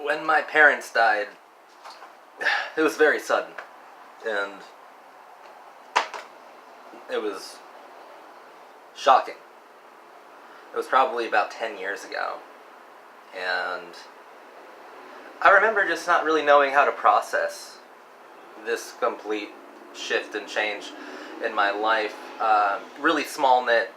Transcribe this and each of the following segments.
When my parents died, it was very sudden, and it was shocking. It was probably about 10 years ago, and I remember just not really knowing how to process this complete shift and change in my life. Really small knit,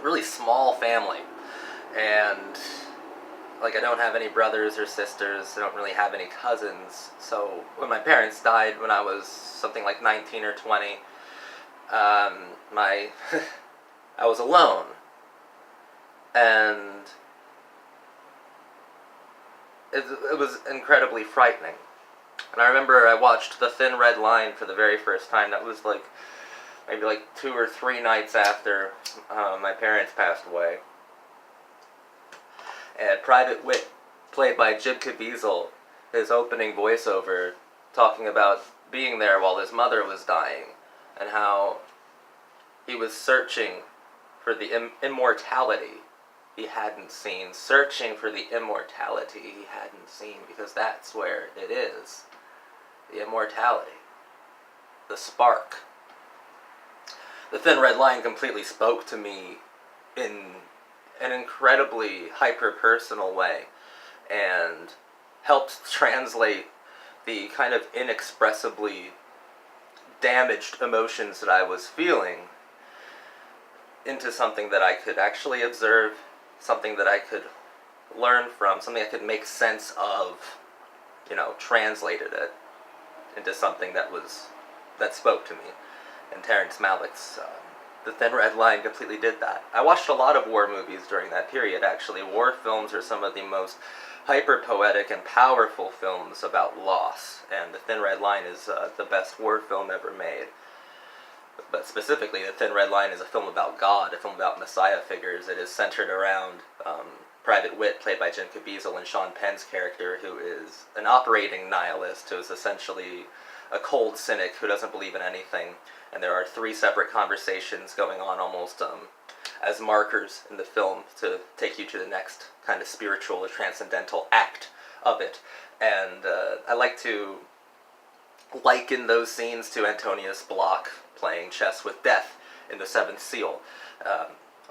really small family, and like I don't have any brothers or sisters. I don't really have any cousins. So when my parents died when I was something like 19 or 20, my I was alone, and it was incredibly frightening. And I remember I watched The Thin Red Line for the very first time. That was like maybe like 2 or 3 nights after my parents passed away. And Private Wit, played by Jim Caviezel, his opening voiceover, talking about being there while his mother was dying, and how he was searching for the immortality he hadn't seen, searching for the immortality he hadn't seen, because that's where it is. The immortality. The spark. The Thin Red Line completely spoke to me in an incredibly hyper-personal way, and helped translate the kind of inexpressibly damaged emotions that I was feeling into something that I could actually observe, something that I could learn from, something I could make sense of, translated it into something that spoke to me. And Terrence Malick's The Thin Red Line completely did that. I watched a lot of war movies during that period, actually. War films are some of the most hyper-poetic and powerful films about loss, and The Thin Red Line is the best war film ever made. But specifically, The Thin Red Line is a film about God, a film about Messiah figures. It is centered around Private Wit, played by Jim Caviezel, and Sean Penn's character, who is an operating nihilist, who is essentially a cold cynic who doesn't believe in anything. And there are 3 separate conversations going on almost as markers in the film to take you to the next kind of spiritual or transcendental act of it. And I like to liken those scenes to Antonius Bloch playing chess with death in The Seventh Seal.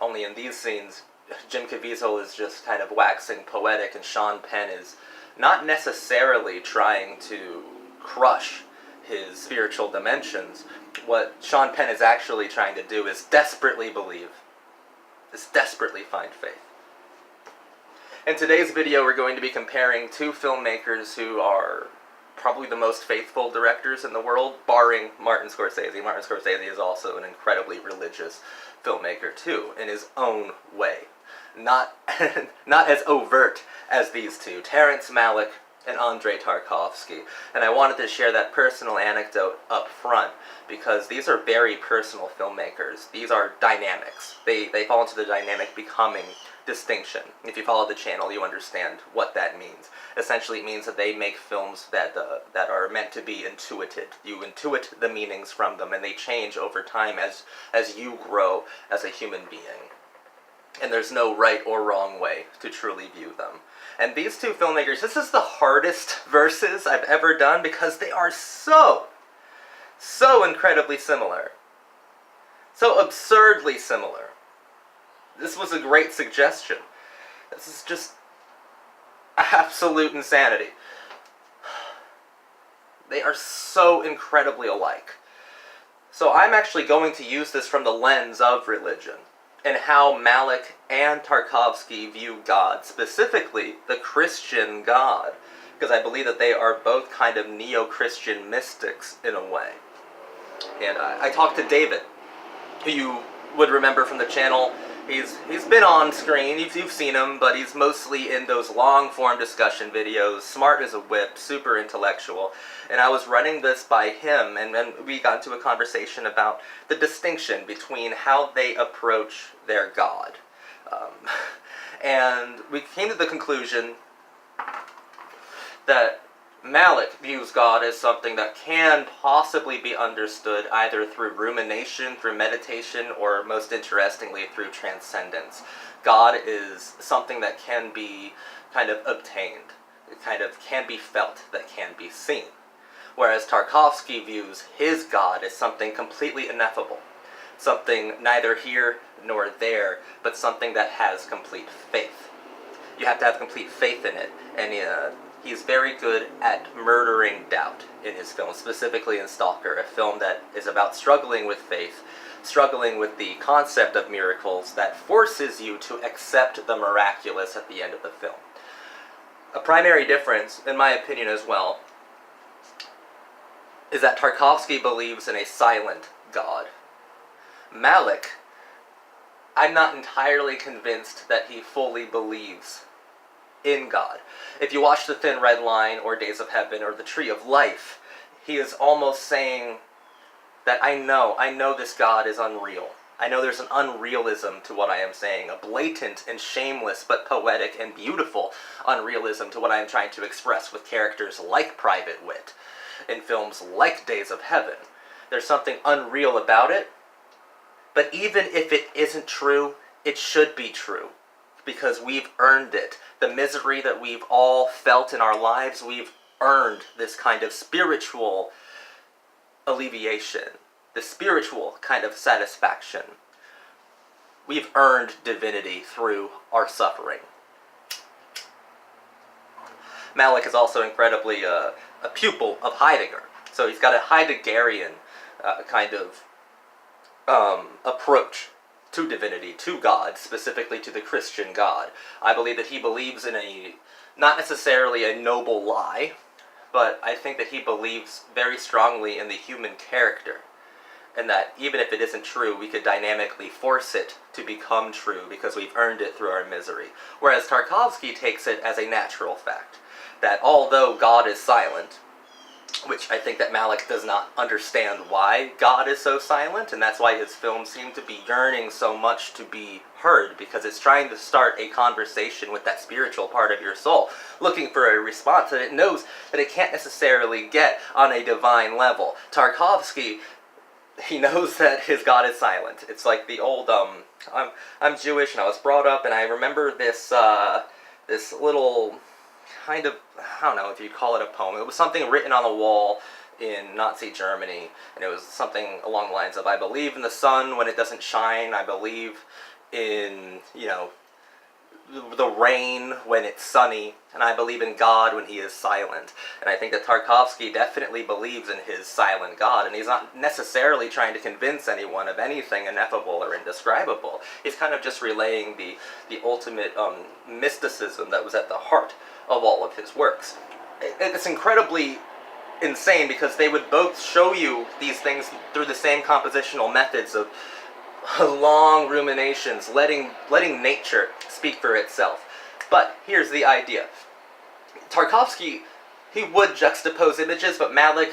Only in these scenes, Jim Caviezel is just kind of waxing poetic, and Sean Penn is not necessarily trying to crush his spiritual dimensions. What Sean Penn is actually trying to do is desperately believe, is desperately find faith. In today's video, we're going to be comparing 2 filmmakers who are probably the most faithful directors in the world, barring Martin Scorsese. Martin Scorsese is also an incredibly religious filmmaker too, in his own way. Not as overt as these two, Terrence Malick and Andrei Tarkovsky. And I wanted to share that personal anecdote up front, because these are very personal filmmakers. These are dynamics. They fall into the dynamic becoming distinction. If you follow the channel, you understand what that means. Essentially, it means that they make films that are meant to be intuited. You intuit the meanings from them, and they change over time as you grow as a human being. And there's no right or wrong way to truly view them. And these 2 filmmakers, this is the hardest versus I've ever done, because they are so incredibly similar. So absurdly similar. This was a great suggestion. This is just absolute insanity. They are so incredibly alike. So I'm actually going to use this from the lens of religion, and how Malick and Tarkovsky view God, specifically the Christian God, because I believe that they are both kind of neo-Christian mystics in a way. And I talked to David, who you would remember from the channel. He's been on screen, you've seen him, but he's mostly in those long-form discussion videos, smart as a whip, super intellectual. And I was running this by him, and then we got into a conversation about the distinction between how they approach their God. And we came to the conclusion that Malick views God as something that can possibly be understood either through rumination, through meditation, or most interestingly, through transcendence. God is something that can be kind of obtained. kind of can be felt, that can be seen. Whereas Tarkovsky views his God as something completely ineffable, something neither here nor there, but something that has complete faith. You have to have complete faith in it, and he's very good at murdering doubt in his films, specifically in Stalker, a film that is about struggling with faith, struggling with the concept of miracles that forces you to accept the miraculous at the end of the film. A primary difference, in my opinion as well, is that Tarkovsky believes in a silent God. Malick, I'm not entirely convinced that he fully believes in God. If you watch The Thin Red Line or Days of Heaven or The Tree of Life, he is almost saying that I know this God is unreal. I know there's an unrealism to what I am saying, a blatant and shameless but poetic and beautiful unrealism to what I am trying to express with characters like Private Wit in films like Days of Heaven. There's something unreal about it, but even if it isn't true, it should be true, because we've earned it. The misery that we've all felt in our lives, we've earned this kind of spiritual alleviation, this spiritual kind of satisfaction. We've earned divinity through our suffering. Malick is also incredibly a pupil of Heidegger, so he's got a Heideggerian kind of approach to divinity, to God, specifically to the Christian God. I believe that he believes in not necessarily a noble lie, but I think that he believes very strongly in the human character, and that even if it isn't true, we could dynamically force it to become true because we've earned it through our misery. Whereas Tarkovsky takes it as a natural fact, that although God is silent, which I think that Malick does not understand why God is so silent, and that's why his films seem to be yearning so much to be heard, because it's trying to start a conversation with that spiritual part of your soul, looking for a response that it knows that it can't necessarily get on a divine level. Tarkovsky, he knows that his God is silent. It's like the old, I'm Jewish and I was brought up, and I remember this little kind of, I don't know if you'd call it a poem. It was something written on a wall in Nazi Germany, and it was something along the lines of, I believe in the sun when it doesn't shine, I believe in, the rain when it's sunny, and I believe in God when he is silent. And I think that Tarkovsky definitely believes in his silent God, and he's not necessarily trying to convince anyone of anything ineffable or indescribable. He's kind of just relaying the ultimate mysticism that was at the heart of all of his works. It's incredibly insane because they would both show you these things through the same compositional methods of long ruminations, letting nature speak for itself. But here's the idea. Tarkovsky, he would juxtapose images, but Malick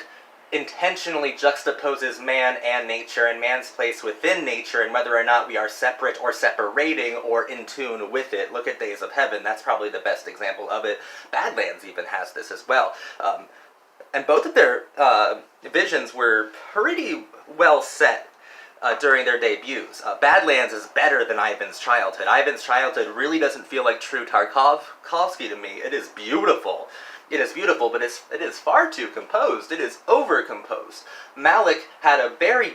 intentionally juxtaposes man and nature, and man's place within nature, and whether or not we are separate or separating or in tune with it. Look at Days of Heaven, that's probably the best example of it. Badlands even has this as well. And both of their visions were pretty well set during their debuts. Badlands is better than Ivan's Childhood. Ivan's Childhood really doesn't feel like true Tarkovsky to me. It is beautiful. It is beautiful, but it is far too composed. It is over-composed. Malick had a very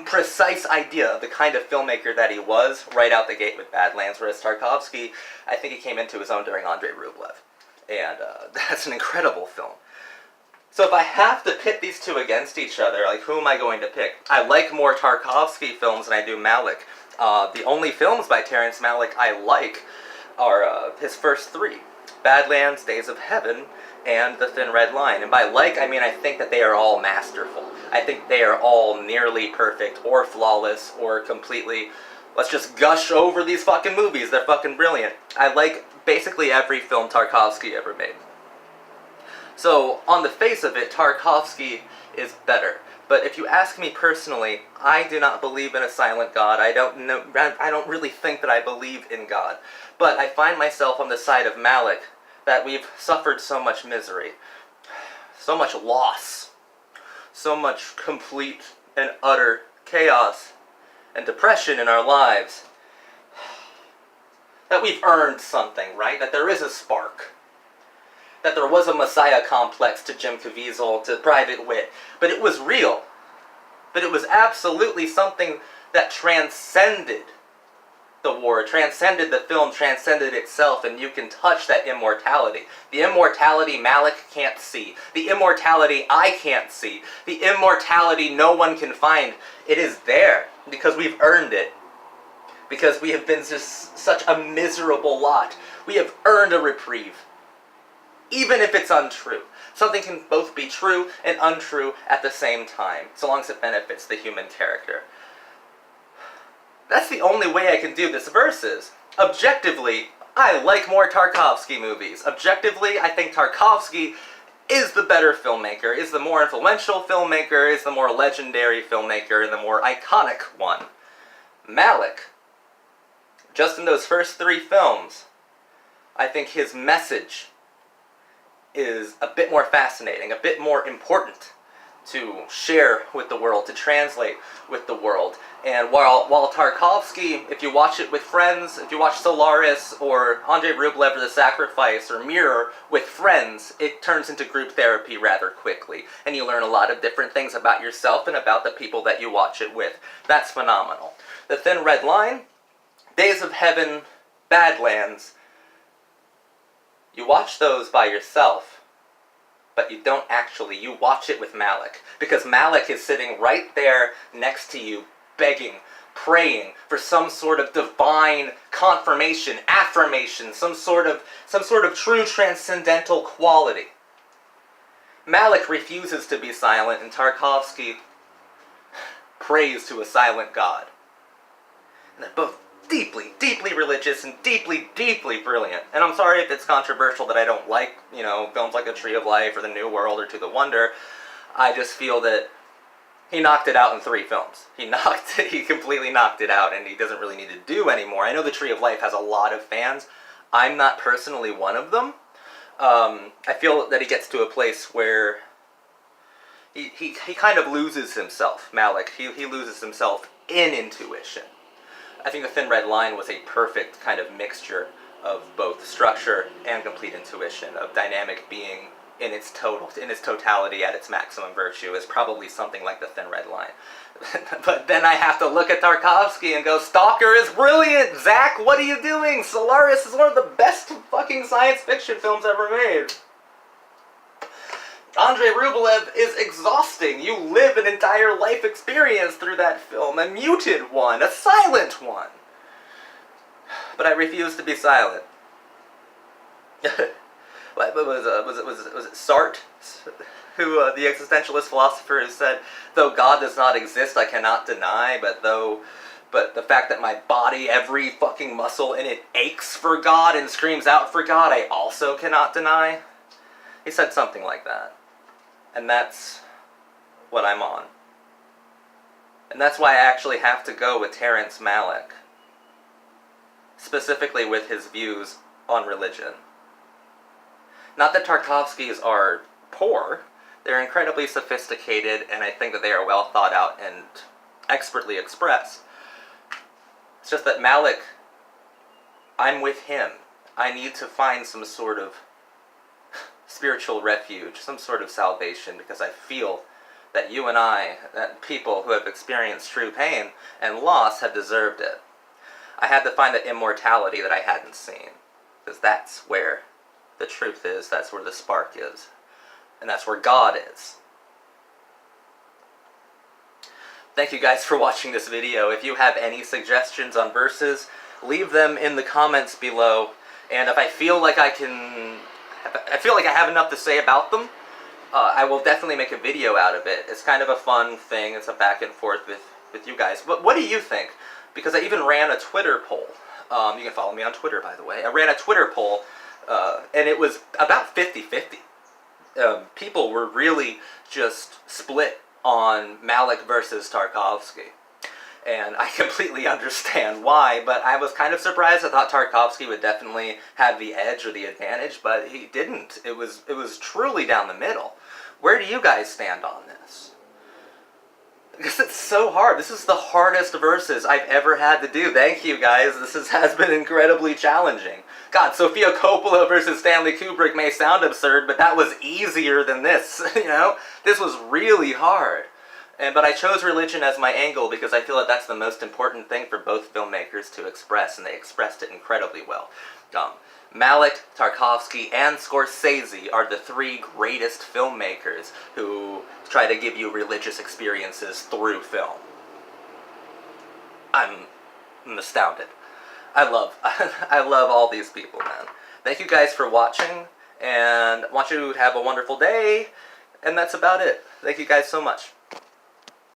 precise idea of the kind of filmmaker that he was right out the gate with Badlands, whereas Tarkovsky, I think he came into his own during Andrei Rublev. And that's an incredible film. So if I have to pit these two against each other, like, who am I going to pick? I like more Tarkovsky films than I do Malick. The only films by Terrence Malick I like are his first three: Badlands, Days of Heaven, and The Thin Red Line. And by like, I mean I think that they are all masterful. I think they are all nearly perfect, or flawless, or completely, let's just gush over these fucking movies, they're fucking brilliant. I like basically every film Tarkovsky ever made. So, on the face of it, Tarkovsky is better. But if you ask me personally, I do not believe in a silent God. I don't really think that I believe in God. But I find myself on the side of Malick, that we've suffered so much misery, so much loss, so much complete and utter chaos and depression in our lives, that we've earned something, right? That there is a spark. That there was a messiah complex to Jim Caviezel, to Private Wit, but it was real. But it was absolutely something that transcended the war, transcended the film, transcended itself, and you can touch that immortality. The immortality Malick can't see. The immortality I can't see. The immortality no one can find. It is there because we've earned it. Because we have been just such a miserable lot. We have earned a reprieve. Even if it's untrue. Something can both be true and untrue at the same time, so long as it benefits the human character. That's the only way I can do this versus. Objectively, I like more Tarkovsky movies. Objectively, I think Tarkovsky is the better filmmaker, is the more influential filmmaker, is the more legendary filmmaker, and the more iconic one. Malick, just in those first 3 films, I think his message is a bit more fascinating, a bit more important to share with the world, to translate with the world. And while Tarkovsky, if you watch it with friends, if you watch Solaris or Andrei Rublev or The Sacrifice or Mirror with friends, it turns into group therapy rather quickly. And you learn a lot of different things about yourself and about the people that you watch it with. That's phenomenal. The Thin Red Line, Days of Heaven, Badlands, you watch those by yourself, but you don't actually. You watch it with Malick, because Malick is sitting right there next to you, begging, praying for some sort of divine confirmation, affirmation, some sort of true transcendental quality. Malick refuses to be silent, and Tarkovsky prays to a silent God. And they're both deeply, deeply religious and deeply, deeply brilliant. And I'm sorry if it's controversial that I don't like, films like A Tree of Life or The New World or To the Wonder. I just feel that he knocked it out in 3 films. He completely knocked it out, and he doesn't really need to do anymore. I know The Tree of Life has a lot of fans. I'm not personally one of them. I feel that he gets to a place where he kind of loses himself, Malick. He loses himself in intuition. I think The Thin Red Line was a perfect kind of mixture of both structure and complete intuition, of dynamic being in its totality at its maximum virtue, is probably something like The Thin Red Line. But then I have to look at Tarkovsky and go, Stalker is brilliant! Zach, what are you doing? Solaris is one of the best fucking science fiction films ever made. Andrei Rublev is exhausting. You live an entire life experience through that film. A muted one. A silent one. But I refuse to be silent. Was it Sartre? Who, the existentialist philosopher, who said, though God does not exist, I cannot deny, but the fact that my body, every fucking muscle in it aches for God and screams out for God, I also cannot deny. He said something like that. And that's what I'm on. And that's why I actually have to go with Terrence Malick. Specifically with his views on religion. Not that Tarkovsky's are poor. They're incredibly sophisticated, and I think that they are well thought out and expertly expressed. It's just that Malick, I'm with him. I need to find some sort of spiritual refuge, some sort of salvation, because I feel that you and I, that people who have experienced true pain and loss, have deserved it. I had to find that immortality that I hadn't seen, because that's where the truth is, that's where the spark is, and that's where God is. Thank you guys for watching this video. If you have any suggestions on verses, leave them in the comments below, and if I feel like I have enough to say about them, I will definitely make a video out of it. It's kind of a fun thing. It's a back and forth with you guys. But what do you think? Because I even ran a Twitter poll. You can follow me on Twitter, by the way. I ran a Twitter poll, and it was about 50-50. People were really just split on Malick versus Tarkovsky. And I completely understand why, but I was kind of surprised. I thought Tarkovsky would definitely have the edge or the advantage, but he didn't. It was truly down the middle. Where do you guys stand on this? Because it's so hard. This is the hardest versus I've ever had to do. Thank you, guys. Has been incredibly challenging. God, Sofia Coppola versus Stanley Kubrick may sound absurd, but that was easier than this, you know? This was really hard. But I chose religion as my angle because I feel that that's the most important thing for both filmmakers to express, and they expressed it incredibly well. Malick, Tarkovsky, and Scorsese are the three greatest filmmakers who try to give you religious experiences through film. I'm astounded. I love all these people, man. Thank you guys for watching, and I want you to have a wonderful day, and that's about it. Thank you guys so much.